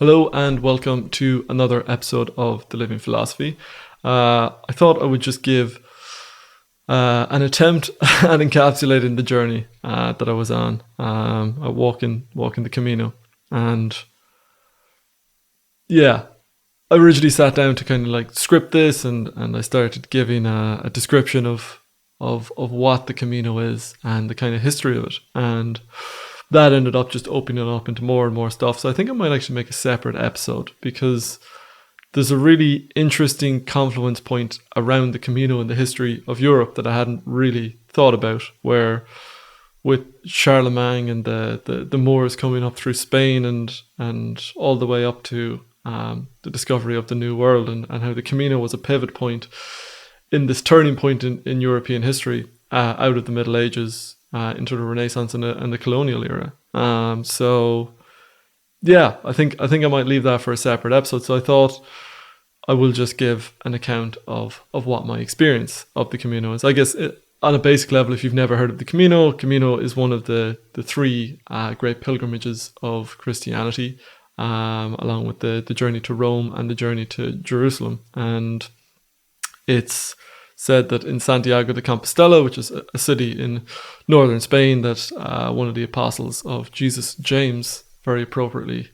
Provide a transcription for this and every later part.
Hello and welcome to another episode of The Living Philosophy. I thought I would just give an attempt at encapsulating the journey that I was on, at walking the Camino. And yeah, I originally sat down to kind of like script this, and I started giving a description of what the Camino is and the kind of history of it. And that ended up just opening up into more and more stuff. So I think I might actually make a separate episode because there's a really interesting confluence point around the Camino in the history of Europe that I hadn't really thought about, where with Charlemagne and the Moors coming up through Spain and all the way up to the discovery of the New World, and how the Camino was a pivot point in this turning point in European history, out of the Middle Ages into the Renaissance and the colonial era. So yeah, I think I might leave that for a separate episode. So I thought I will just give an account of what my experience of the Camino is. I guess on a basic level, if you've never heard of the Camino is one of the three great pilgrimages of Christianity, along with the journey to Rome and the journey to Jerusalem. And it's said that in Santiago de Compostela, which is a city in northern Spain, that one of the apostles of Jesus, James, very appropriately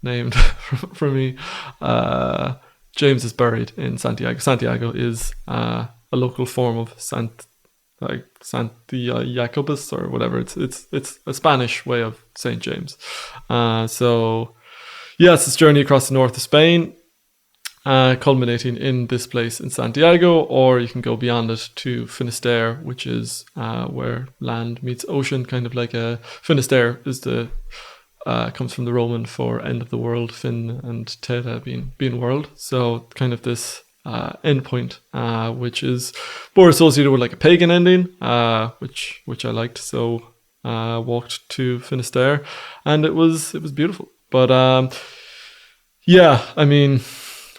named for me, James is buried in Santiago. Santiago is a local form of Santiagobus or whatever. It's a Spanish way of Saint James. So yes, this journey across the north of Spain, culminating in this place in Santiago, or you can go beyond it to Finisterre, which is where land meets ocean, kind of like Finisterre is comes from the Roman for end of the world, fin and terra being world. So kind of this end point, which is more associated with like a pagan ending, which I liked. So walked to Finisterre, and it was beautiful. But yeah, I mean,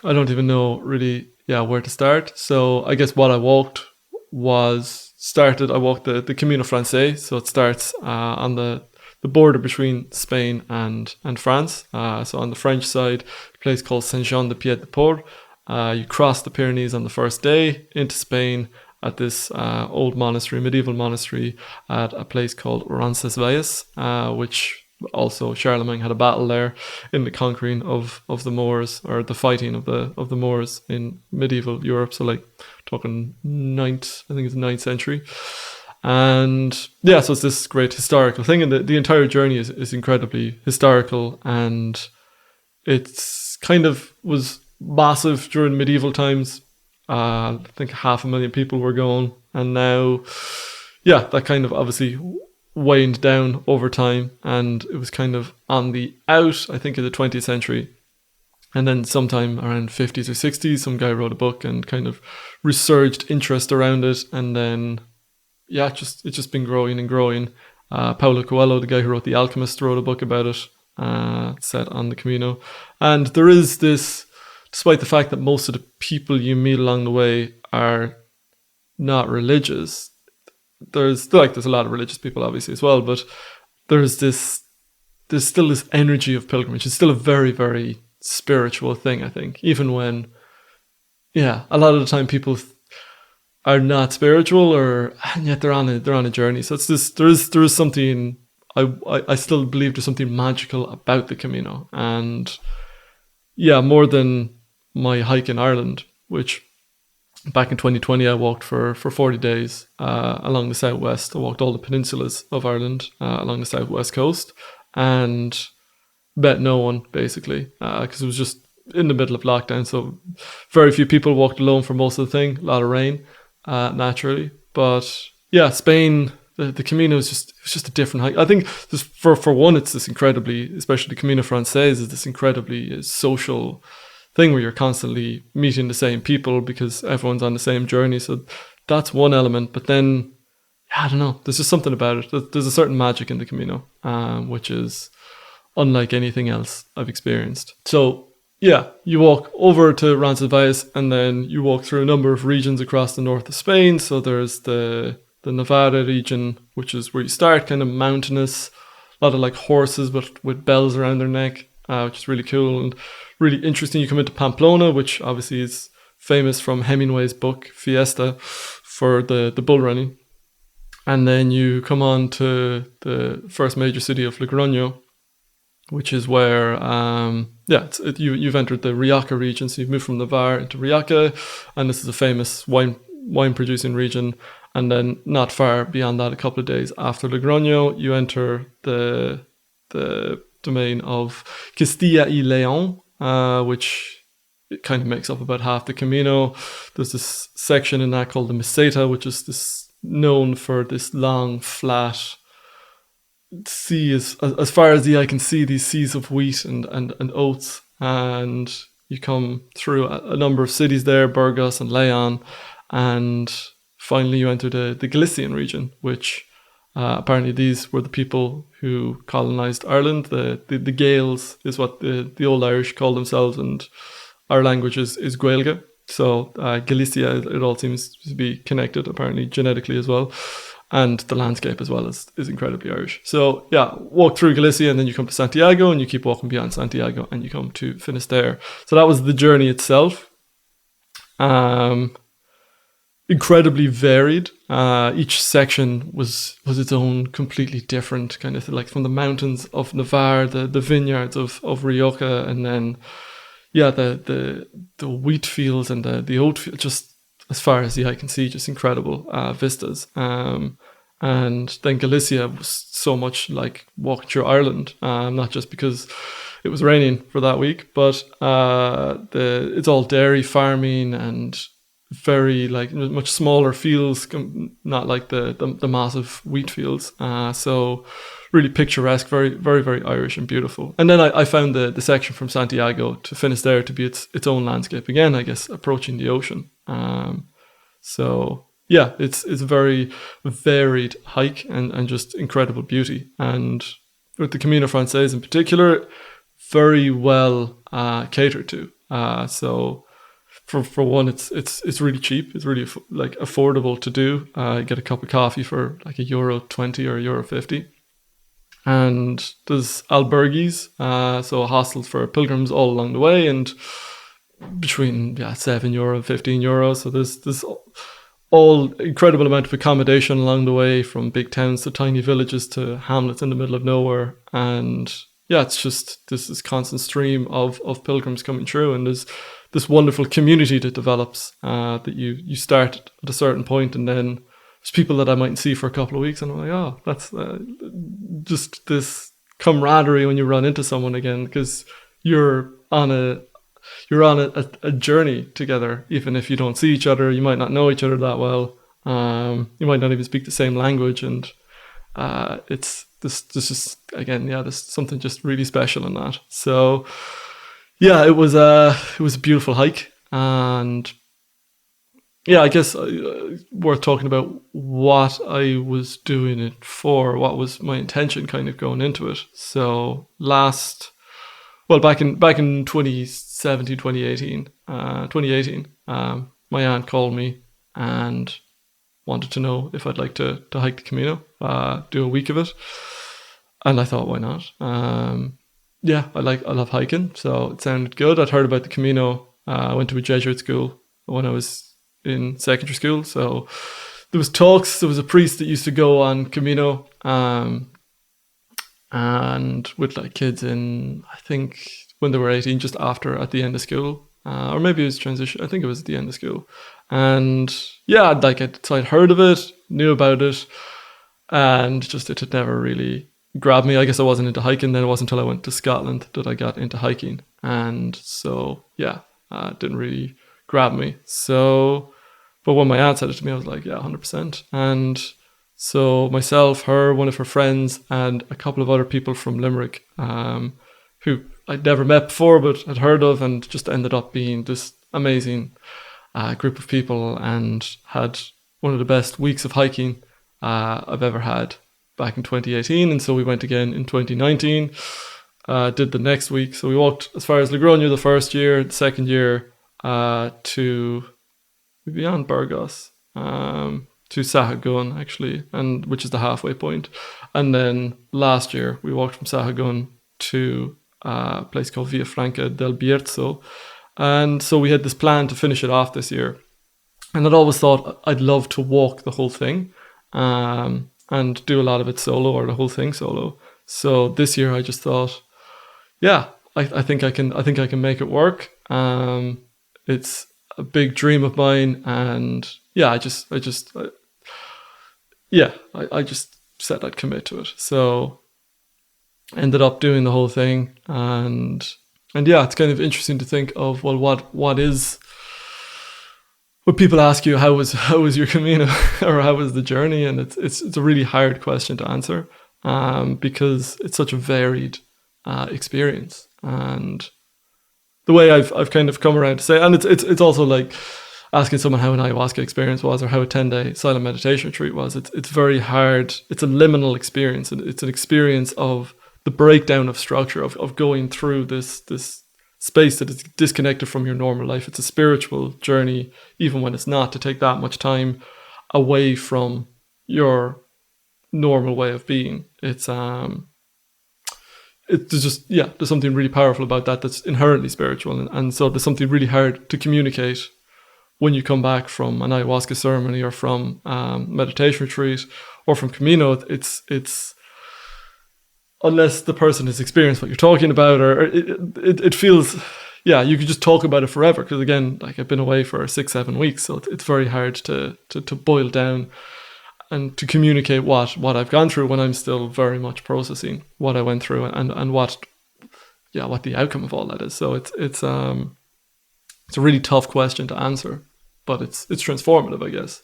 I don't even know really, where to start. So I guess what I walked I walked the Camino Francais. So it starts on the border between Spain and France. So on the French side, a place called Saint-Jean-de-Pied-de-Port. You cross the Pyrenees on the first day into Spain at this old monastery, medieval monastery, at a place called Roncesvalles, which also Charlemagne had a battle there in the conquering of the Moors, or the fighting of the Moors in medieval Europe. So like talking ninth century. And yeah, so it's this great historical thing, and the entire journey is incredibly historical, and it's kind of was massive during medieval times. I think 500,000 people were going, and now that kind of obviously waned down over time, and it was kind of on the out, I think, in the 20th century. And then sometime around 50s or 60s, some guy wrote a book and kind of resurged interest around it. And then, it's just been growing and growing. Paulo Coelho, the guy who wrote The Alchemist, wrote a book about it, set on the Camino. And there is this, despite the fact that most of the people you meet along the way are not religious, there's a lot of religious people obviously as well, but there's still this energy of pilgrimage. It's still a very, very spiritual thing, I think, even when a lot of the time people are not spiritual, and yet they're on a journey. So it's this, there is something, I still believe there's something magical about the Camino. And more than my hike in Ireland, which back in 2020, I walked for 40 days along the southwest. I walked all the peninsulas of Ireland along the southwest coast, and met no one, basically, because it was just in the middle of lockdown. So very few people walked alone for most of the thing. A lot of rain, naturally. But Spain, the Camino is just a different hike. I think just for one, it's this incredibly, especially the Camino Francais, is this incredibly social thing where you're constantly meeting the same people because everyone's on the same journey. So that's one element. But then, I don't know, there's just something about it. There's a certain magic in the Camino, which is unlike anything else I've experienced. So you walk over to Roncesvalles, and then you walk through a number of regions across the north of Spain. So there's the Navarra region, which is where you start, kind of mountainous, a lot of like horses with bells around their neck. which is really cool and really interesting. You come into Pamplona, which obviously is famous from Hemingway's book Fiesta for the bull running. And then you come on to the first major city of Logroño, which is where, you've entered the Rioja region. So you've moved from Navarre into Rioja, and this is a famous wine producing region. And then not far beyond that, a couple of days after Logroño, you enter the domain of Castilla y León, which it kind of makes up about half the Camino. There's this section in that called the Meseta, which is this known for this long, flat sea as far as the eye can see, these seas of wheat and oats. And you come through a number of cities there, Burgos and Leon, and finally you enter the Galician region, which apparently these were the people who colonized Ireland. The Gaels is what the old Irish called themselves, and our language is Gaeilge. So Galicia, it all seems to be connected apparently genetically as well. And the landscape as well is incredibly Irish. So yeah, walk through Galicia and then you come to Santiago, and you keep walking beyond Santiago and you come to Finisterre. So that was the journey itself. Incredibly varied. Each section was its own completely different kind of thing, like from the mountains of Navarre, the vineyards of Rioja, and then the wheat fields and the oat fields, just as far as the eye can see, just incredible vistas. And then Galicia was so much like walking through Ireland, not just because it was raining for that week, but it's all dairy farming and very like much smaller fields, not like the massive wheat fields. So really picturesque, very, very, very Irish and beautiful. And then I found the section from Santiago to Finisterre to be its own landscape again, I guess, approaching the ocean. So yeah, it's a very varied hike and just incredible beauty. And with the Camino Frances in particular, very well catered to. So for one, it's really cheap. It's really like affordable to do. You get a cup of coffee for like €1.20 or €1.50. And there's albergues, so hostels for pilgrims all along the way, and between €7 and €15. So there's all incredible amount of accommodation along the way, from big towns to tiny villages to hamlets in the middle of nowhere. And yeah, it's just this constant stream of pilgrims coming through, and there's this wonderful community that develops, that you start at a certain point, and then there's people that I mightn't see for a couple of weeks, and I'm like, oh, that's just this camaraderie when you run into someone again, because you're on a journey together. Even if you don't see each other, you might not know each other that well. You might not even speak the same language, and it's this just again, there's something just really special in that. So yeah, it was a beautiful hike, and yeah, I guess worth talking about what I was doing it for, what was my intention kind of going into it. So back in 2017, 2018, my aunt called me and wanted to know if I'd like to hike the Camino, do a week of it. And I thought, why not? I love hiking, so it sounded good. I'd heard about the Camino. I went to a Jesuit school when I was in secondary school, so there was talks. There was a priest that used to go on Camino, and with like kids in, I think when they were 18, just at the end of school, or maybe it was transition. I think it was at the end of school, and yeah, I'd heard of it, knew about it, and just it had never really grabbed me. I guess I wasn't into hiking then. It wasn't until I went to Scotland that I got into hiking, and so yeah, it didn't really grab me. So, but when my aunt said it to me, I was like, yeah, 100%. And so myself, her, one of her friends, and a couple of other people from Limerick, who I'd never met before but had heard of, and just ended up being this amazing group of people, and had one of the best weeks of hiking I've ever had back in 2018. And so we went again in 2019, did the next week. So we walked as far as Logroño the first year, the second year to beyond Burgos, to Sahagun actually, and which is the halfway point. And then last year we walked from Sahagun to a place called Villafranca del Bierzo. And so we had this plan to finish it off this year. And I'd always thought I'd love to walk the whole thing and do a lot of it solo, or the whole thing solo. So this year I just thought, yeah, I think I can make it work. It's a big dream of mine, and yeah, I just said I'd commit to it. So ended up doing the whole thing, and yeah, it's kind of interesting to think of, well, what is, when people ask you how was your Camino or how was the journey, and it's a really hard question to answer because it's such a varied experience. And the way I've kind of come around to say, and it's also like asking someone how an ayahuasca experience was or how a 10-day silent meditation retreat was. It's very hard. It's a liminal experience. It's an experience of the breakdown of structure, of going through this space that is disconnected from your normal life. It's a spiritual journey, even when it's not, to take that much time away from your normal way of being. There's something really powerful about that that's inherently spiritual. And so there's something really hard to communicate when you come back from an ayahuasca ceremony or from meditation retreat or from Camino. It's unless the person has experienced what you're talking about, or it feels, yeah, you could just talk about it forever. Because again, like, I've been away for 6-7 weeks, so it's very hard to boil down and to communicate what I've gone through when I'm still very much processing what I went through and what the outcome of all that is. So it's a really tough question to answer, but it's transformative, I guess.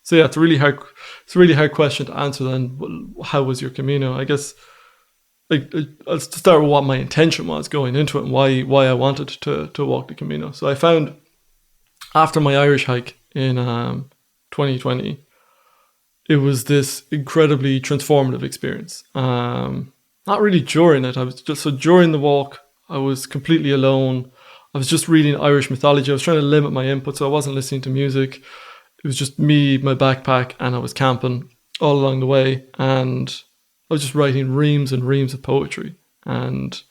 So yeah, it's a really hard question to answer. Then, how was your Camino? I guess, like, I'll start with what my intention was going into it and why I wanted to walk the Camino. So I found after my Irish hike in 2020, it was this incredibly transformative experience. Not really during it. During the walk, I was completely alone. I was just reading Irish mythology. I was trying to limit my input, so I wasn't listening to music. It was just me, my backpack, and I was camping all along the way. And I was just writing reams and reams of poetry. And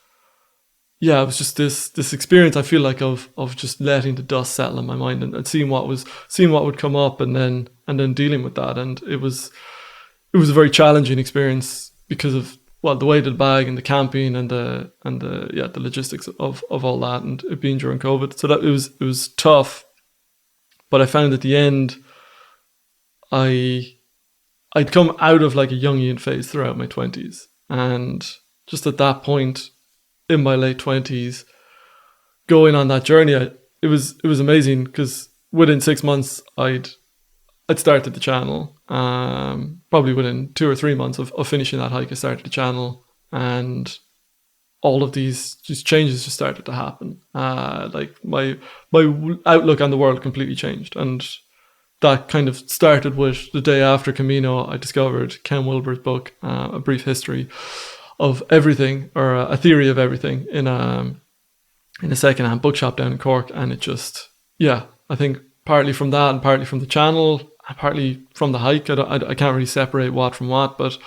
yeah, it was just this experience, I feel like, of just letting the dust settle in my mind and seeing what would come up, and then dealing with that. And it was a very challenging experience because of, well, the weight of the bag and the camping and the logistics of all that, and it being during COVID. So that it was tough. But I found at the end, I'd come out of like a Jungian phase throughout my 20s. And just at that point in my late 20s, going on that journey, it was amazing, because within 6 months, I'd started the channel. Probably within 2 or 3 months of finishing that hike, I started the channel, and all of these just changes just started to happen. Like my outlook on the world completely changed, and that kind of started with the day after Camino. I discovered Ken Wilber's book, A Brief History of Everything, or A Theory of Everything, in a secondhand bookshop down in Cork, and it just, yeah, I think partly from that and partly from the channel, and partly from the hike, I can't really separate what from what, but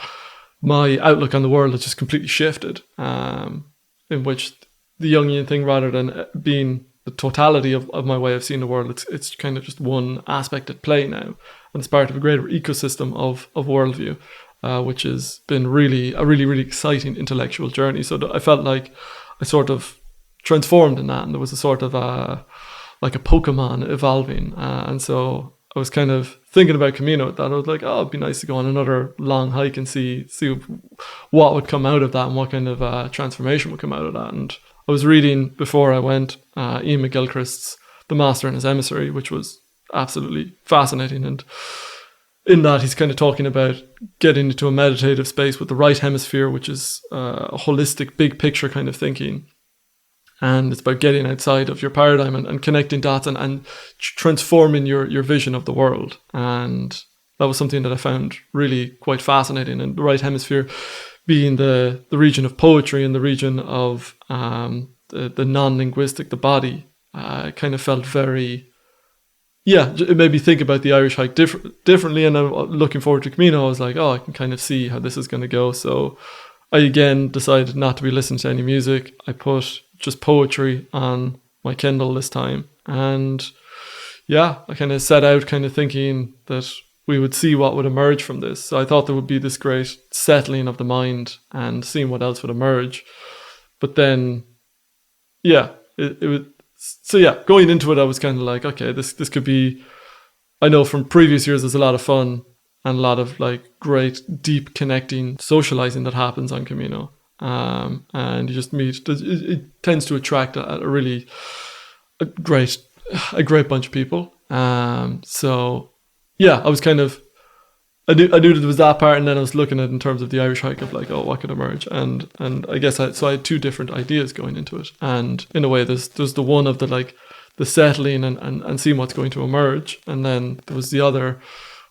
my outlook on the world has just completely shifted, in which the Jungian thing, rather than being the totality of my way of seeing the world, it's kind of just one aspect at play now, and it's part of a greater ecosystem of worldview, which has been a really exciting intellectual journey. So I felt like I sort of transformed in that, and there was a sort of like a Pokemon evolving, and so I was kind of thinking about Camino at that. I was like, oh, it'd be nice to go on another long hike and see what would come out of that, and what kind of transformation would come out of that. And I was reading before I went Ian McGilchrist's The Master and His Emissary, which was absolutely fascinating. And in that, he's kind of talking about getting into a meditative space with the right hemisphere, which is a holistic, big picture kind of thinking. And it's about getting outside of your paradigm and connecting dots and transforming your vision of the world. And that was something that I found really quite fascinating. And the right hemisphere being the region of poetry and the region of the non-linguistic, the body, kind of felt very, yeah, it made me think about the Irish hike differently. And I'm looking forward to Camino. I was like, oh, I can kind of see how this is going to go. So I again decided not to be listening to any music. I put just poetry on my Kindle this time. And yeah, I kind of set out kind of thinking that we would see what would emerge from this. So I thought there would be this great settling of the mind and seeing what else would emerge. But then, yeah, it would. So yeah, going into it, I was kind of like, okay, this could be. I know from previous years, there's a lot of fun and a lot of like great, deep connecting, socializing that happens on Camino. And you just meet. It tends to attract a really a great bunch of people. So yeah, I was kind of. I knew that there was that part, and then I was looking at in terms of the Irish hike of like, oh, what could emerge, and I guess I had two different ideas going into it, and in a way, there's the one of the like the settling and seeing what's going to emerge, and then there was the other,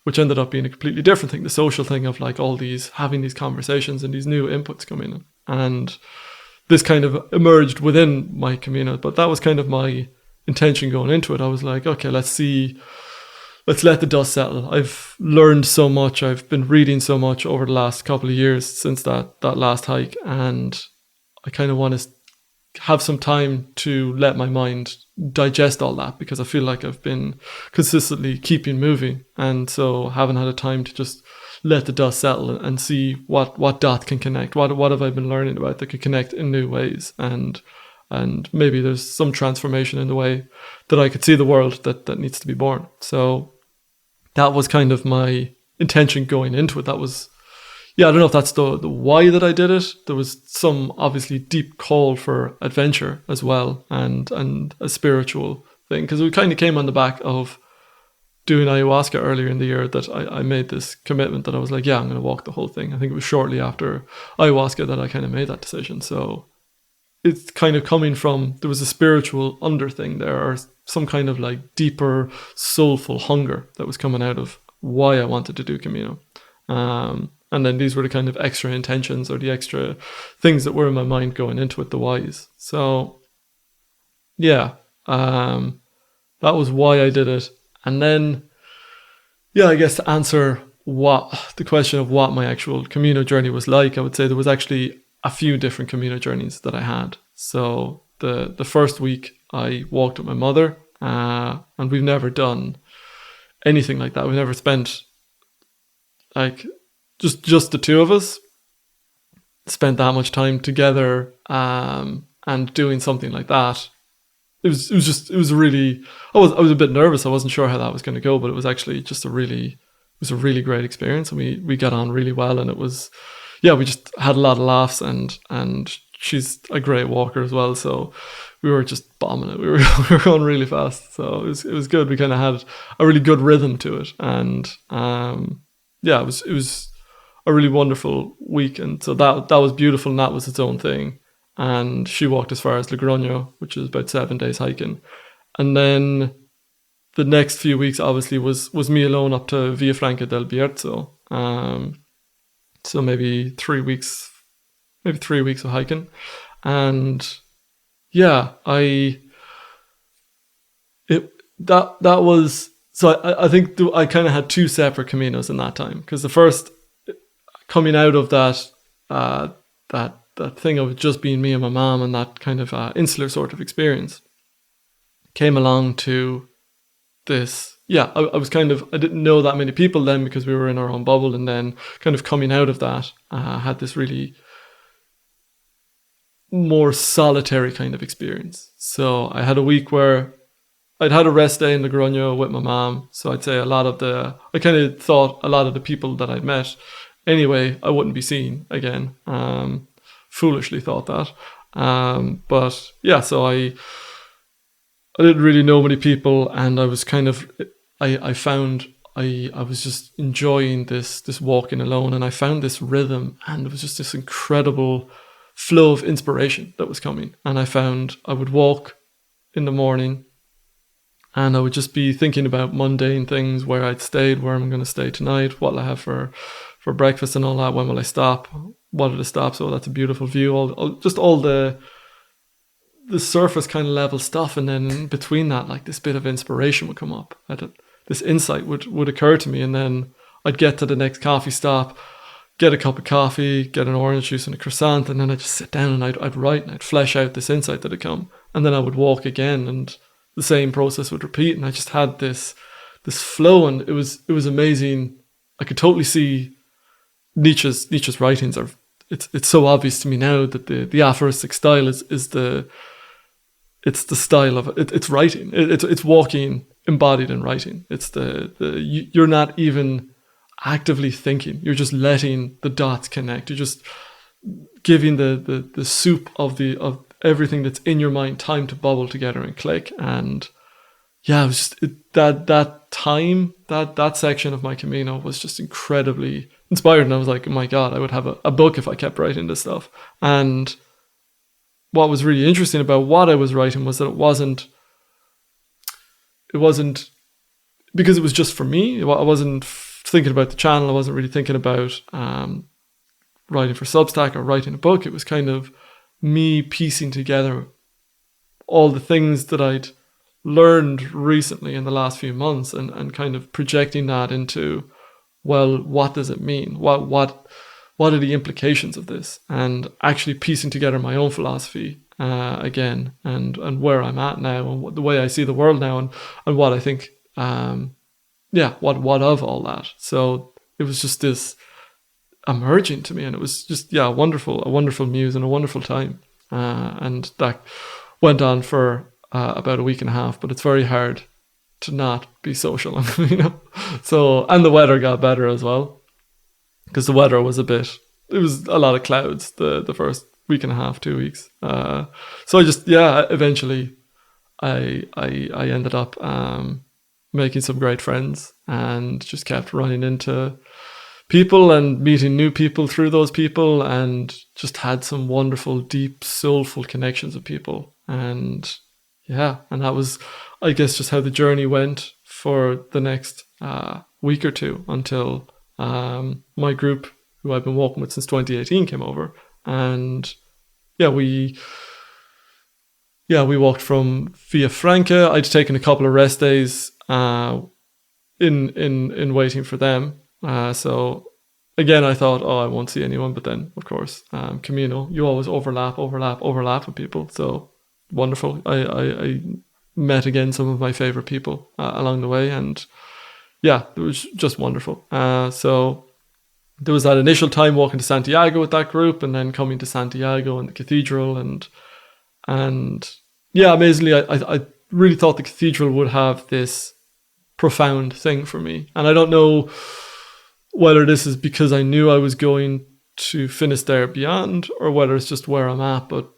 which ended up being a completely different thing, the social thing of like all these having these conversations and these new inputs coming in, and this kind of emerged within my Camino, but that was kind of my intention going into it. I was like, okay, let's let the dust settle. I've learned so much. I've been reading so much over the last couple of years since that last hike. And I kind of want to have some time to let my mind digest all that, because I feel like I've been consistently keeping moving. And so haven't had a time to just let the dust settle and see what dot can connect. What have I been learning about that can connect in new ways? And maybe there's some transformation in the way that I could see the world that needs to be born. So that was kind of my intention going into it. That was, yeah, I don't know if that's the why that I did it. There was some obviously deep call for adventure as well, and a spiritual thing, because it kind of came on the back of doing ayahuasca earlier in the year that I made this commitment that I was like, yeah, I'm going to walk the whole thing. I think it was shortly after ayahuasca that I kind of made that decision. So it's kind of coming from, there was a spiritual under thing there, or some kind of like deeper soulful hunger that was coming out of why I wanted to do Camino. And then these were the kind of extra intentions or the extra things that were in my mind going into it, the whys. So yeah, that was why I did it. And then, yeah, I guess to answer the question of what my actual Camino journey was like, I would say there was actually a few different Camino journeys that I had. So the first week I walked with my mother, and we've never done anything like that. We've never spent like just the two of us spent that much time together, and doing something like that. It was really, I was a bit nervous. I wasn't sure how that was going to go, but it was actually just a really great experience, and we got on really well, and it was, yeah, we just had a lot of laughs, and she's a great walker as well, so we were just bombing it. We were going really fast, so it was good. We kind of had a really good rhythm to it, and yeah, it was a really wonderful week, and so that was beautiful, and that was its own thing. And she walked as far as Logroño, which is about 7 days hiking, and then the next few weeks obviously was me alone up to Villafranca del Bierzo. So maybe 3 weeks of hiking. And yeah, I think I kind of had two separate Caminos in that time, because the first, coming out of that thing of just being me and my mom and that kind of insular sort of experience, came along to this. Yeah, I was kind of, I didn't know that many people then because we were in our own bubble, and then kind of coming out of that, had this really more solitary kind of experience. So I had a week where I'd had a rest day in Logroño with my mom. So I'd say I kind of thought a lot of the people that I'd met anyway, I wouldn't be seeing again. Foolishly thought that. But yeah, so I didn't really know many people, and I was kind of, I found I was just enjoying this walking alone, and I found this rhythm, and it was just this incredible flow of inspiration that was coming. And I found I would walk in the morning, and I would just be thinking about mundane things, where I'd stayed, where I'm going to stay tonight, what will I have for breakfast and all that, when will I stop, what are the stops, oh, that's a beautiful view, all the surface kind of level stuff. And then in between that, like this bit of inspiration would come up. This insight would occur to me, and then I'd get to the next coffee stop, get a cup of coffee, get an orange juice and a croissant, and then I'd just sit down and I'd write and I'd flesh out this insight that had come. And then I would walk again and the same process would repeat. And I just had this flow, and it was amazing. I could totally see Nietzsche's writings are, it's so obvious to me now that the aphoristic style is the style of it. It's writing. It's walking embodied in writing. It's you're not even actively thinking. You're just letting the dots connect. You're just giving the soup of everything that's in your mind time to bubble together and click. And yeah, it was just that time, that section of my Camino was just incredibly inspired. And I was like, oh my God, I would have a book if I kept writing this stuff. And what was really interesting about what I was writing was that it wasn't because it was just for me. I wasn't thinking about the channel. I wasn't really thinking about writing for Substack or writing a book. It was kind of me piecing together all the things that I'd learned recently in the last few months and kind of projecting that into, well, what does it mean? What are the implications of this? And actually piecing together my own philosophy again, and where I'm at now, and the way I see the world now, and what I think, what of all that. So it was just this emerging to me, and it was just a wonderful muse and a wonderful time. And that went on for about a week and a half, but it's very hard to not be social, So, and the weather got better as well, because the weather was it was a lot of clouds the first week and a half, 2 weeks. So I just, eventually I ended up making some great friends, and just kept running into people and meeting new people through those people, and just had some wonderful, deep, soulful connections with people. And that was, I guess, just how the journey went for the next week or two, until my group, who I've been walking with since 2018, came over. And we walked from Villafranca. I'd taken a couple of rest days in waiting for them. So again, I thought, I won't see anyone. But then, of course, Camino, you always overlap with people. So wonderful. I met again some of my favorite people along the way, and it was just wonderful. So there was that initial time walking to Santiago with that group, and then coming to Santiago and the cathedral, and amazingly, I really thought the cathedral would have this profound thing for me. And I don't know whether this is because I knew I was going to finish there beyond, or whether it's just where I'm at. But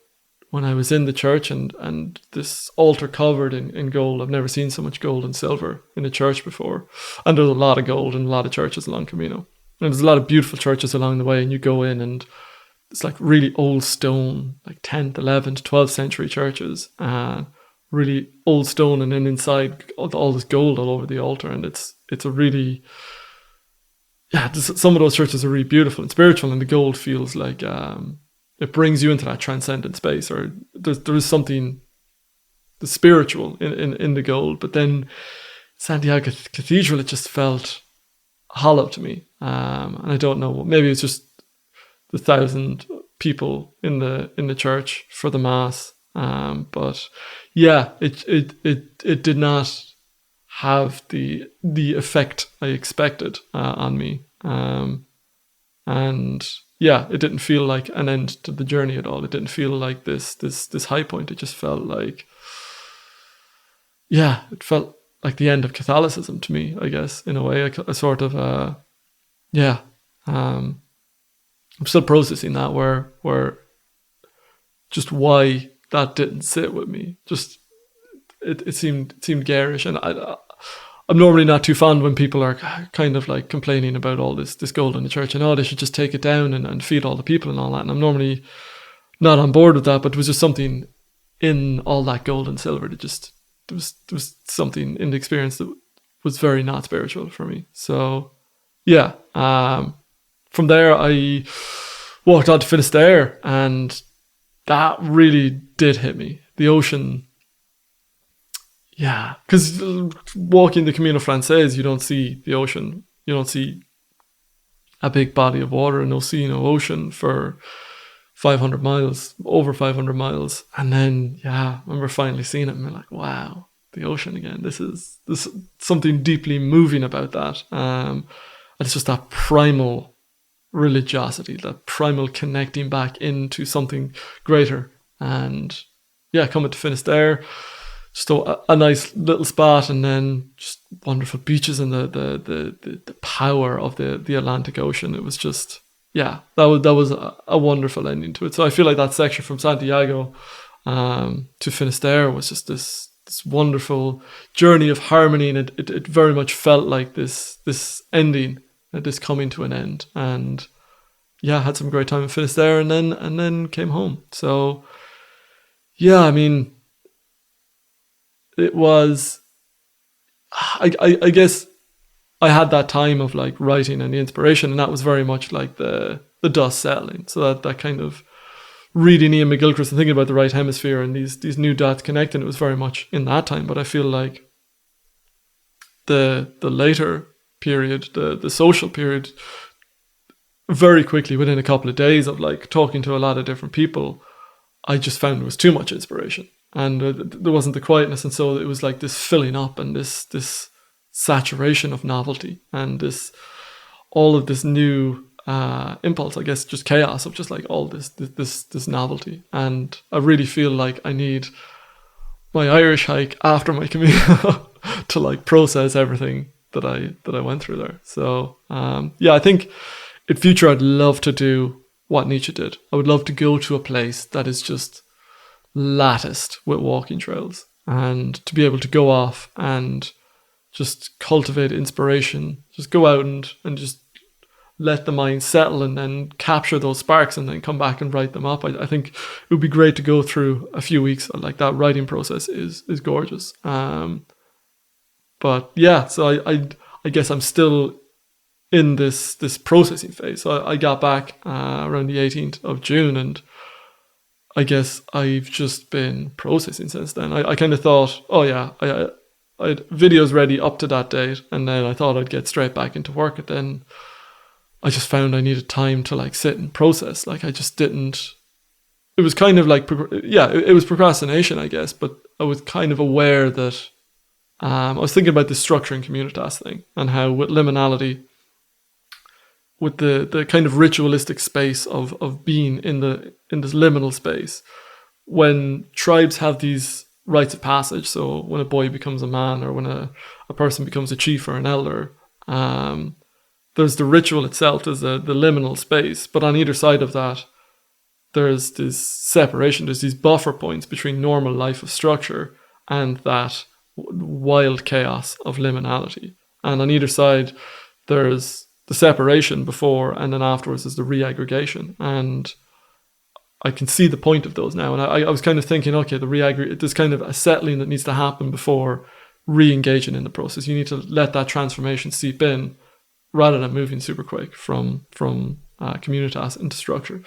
when I was in the church and this altar covered in gold, I've never seen so much gold and silver in a church before. And there's a lot of gold in a lot of churches along Camino. And there's a lot of beautiful churches along the way, and you go in and it's like really old stone, like 10th, 11th, 12th century churches, really old stone, and then inside all this gold all over the altar. And it's a really, some of those churches are really beautiful and spiritual, and the gold feels like it brings you into that transcendent space, or there is something the spiritual in the gold. But then Santiago Cathedral, it just felt hollow to me, and I don't know, maybe it's just the 1,000 people in the church for the mass, but it did not have the effect I expected on me, and it didn't feel like an end to the journey at all. It didn't feel like this high point. It just felt like it felt like the end of Catholicism to me, I guess, in a way. A sort of I'm still processing that, where just why that didn't sit with me. Just it seemed garish, and I'm normally not too fond when people are kind of like complaining about all this gold in the church, and they should just take it down and feed all the people and all that. And I'm normally not on board with that, but there was just something in all that gold and silver that just there was something in the experience that was very not spiritual for me. So from there I walked on to Finisterre, and that really did hit me. The ocean. Yeah, because walking the Camino Frances, you don't see the ocean. You don't see a big body of water, no sea, no ocean for 500 miles, over 500 miles. And then, I remember finally seeing it and being like, wow, the ocean again. This something deeply moving about that. And it's just that primal religiosity, that primal connecting back into something greater. And coming to finish there, just a nice little spot, and then just wonderful beaches and the power of the Atlantic Ocean. It was just, that was a wonderful ending to it. So I feel like that section from Santiago to Finisterre was just this wonderful journey of harmony, and it very much felt like this ending, this coming to an end. And had some great time in Finisterre, and then came home. So I mean, it was, I guess I had that time of like writing and the inspiration, and that was very much like the dust settling. So that kind of reading Ian McGilchrist and thinking about the right hemisphere and these new dots connecting, it was very much in that time. But I feel like the later period, the social period, very quickly within a couple of days of like talking to a lot of different people, I just found it was too much inspiration, and there wasn't the quietness, and so it was like this filling up and this saturation of novelty and all of this new impulse, I guess, just chaos of just like all this novelty. And I really feel like I need my Irish hike after my Camino to like process everything that I went through there. So I think in future I'd love to do what Nietzsche did. I would love to go to a place that is just latticed with walking trails, and to be able to go off and just cultivate inspiration, just go out and just let the mind settle, and then capture those sparks, and then come back and write them up. I think it would be great to go through a few weeks like that. Writing process is gorgeous. So I guess I'm still in this processing phase. So I got back around the 18th of June, and I guess I've just been processing since then. I kind of thought, I had videos ready up to that date, and then I thought I'd get straight back into work, and then I just found I needed time to like sit and process. Like I just didn't. It was kind of like it was procrastination, I guess, but I was kind of aware that I was thinking about the structure and communitas thing, and how with liminality, with the kind of ritualistic space of being in this liminal space, when tribes have these rites of passage. So when a boy becomes a man, or when a person becomes a chief or an elder, there's the ritual itself, there's the liminal space, but on either side of that, there's this separation, there's these buffer points between normal life of structure and that wild chaos of liminality. And on either side, there's the separation before, and then afterwards is the reaggregation. And I can see the point of those now. And I was kind of thinking, okay, there's kind of a settling that needs to happen before re-engaging in the process. You need to let that transformation seep in, rather than moving super quick from communitas into structure.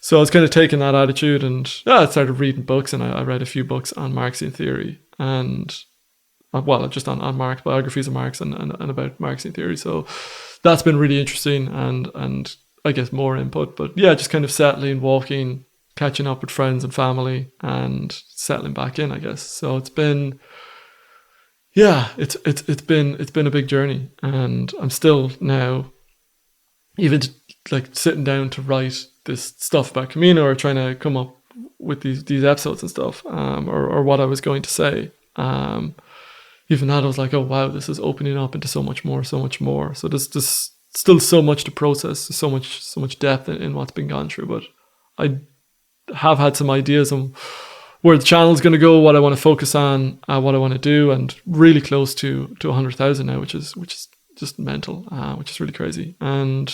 So I was kind of taking that attitude, and I started reading books, and I read a few books on Marxian theory, and just on Marx, biographies of Marx and about Marxian theory. So that's been really interesting, and I guess more input. But just kind of settling, walking, catching up with friends and family, and settling back in, I guess. So it's been it's been a big journey, and I'm still now even like sitting down to write this stuff about Camino, or trying to come up with these episodes and stuff, or what I was going to say. Even that, I was like, oh wow, this is opening up into so much more. So there's still so much to process, so much depth in what's been gone through. But I have had some ideas on where the channel is going to go, what I want to focus on, what I want to do, and really close to 100,000 now, which is just mental, which is really crazy. And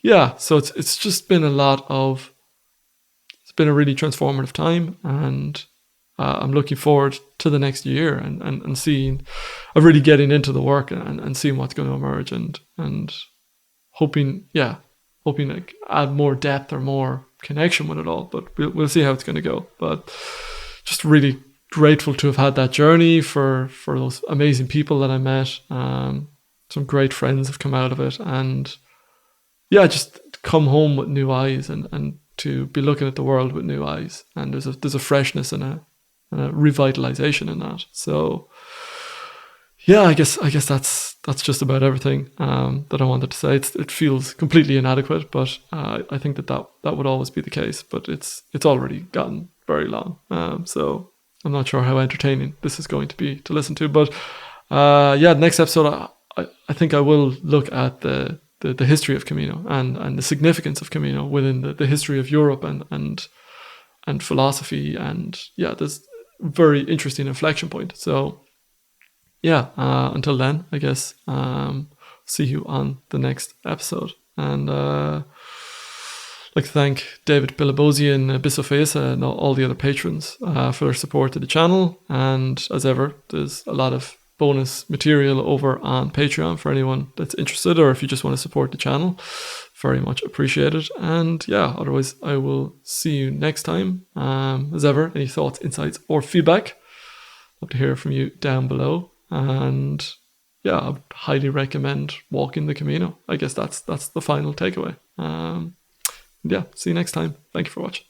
so it's just been it's been a really transformative time, and I'm looking forward to the next year and seeing, really getting into the work and seeing what's going to emerge, and hoping to add more depth or more connection with it all. But we'll see how it's going to go. But just really grateful to have had that journey, for those amazing people that I met. Some great friends have come out of it, and yeah, just come home with new eyes, and to be looking at the world with new eyes. And there's a freshness and a revitalization in that. So yeah, I guess that's just about everything that I wanted to say. It feels completely inadequate, but I think that would always be the case. But it's already gotten very long, so I'm not sure how entertaining this is going to be to listen to. But yeah, next episode, I think I will look at the history of Camino and the significance of Camino within the history of Europe and philosophy. And yeah, there's a very interesting inflection point. So yeah, until then, I guess, see you on the next episode. And like to thank David Bilibosian, Bissofesa, and all the other patrons for their support to the channel. And as ever, there's a lot of bonus material over on Patreon for anyone that's interested, or if you just want to support the channel. Very much appreciated. And yeah, otherwise, I will see you next time. As ever, any thoughts, insights, or feedback, love to hear from you down below. And yeah, I would highly recommend walking the Camino. I guess that's the final takeaway. Yeah, see you next time. Thank you for watching.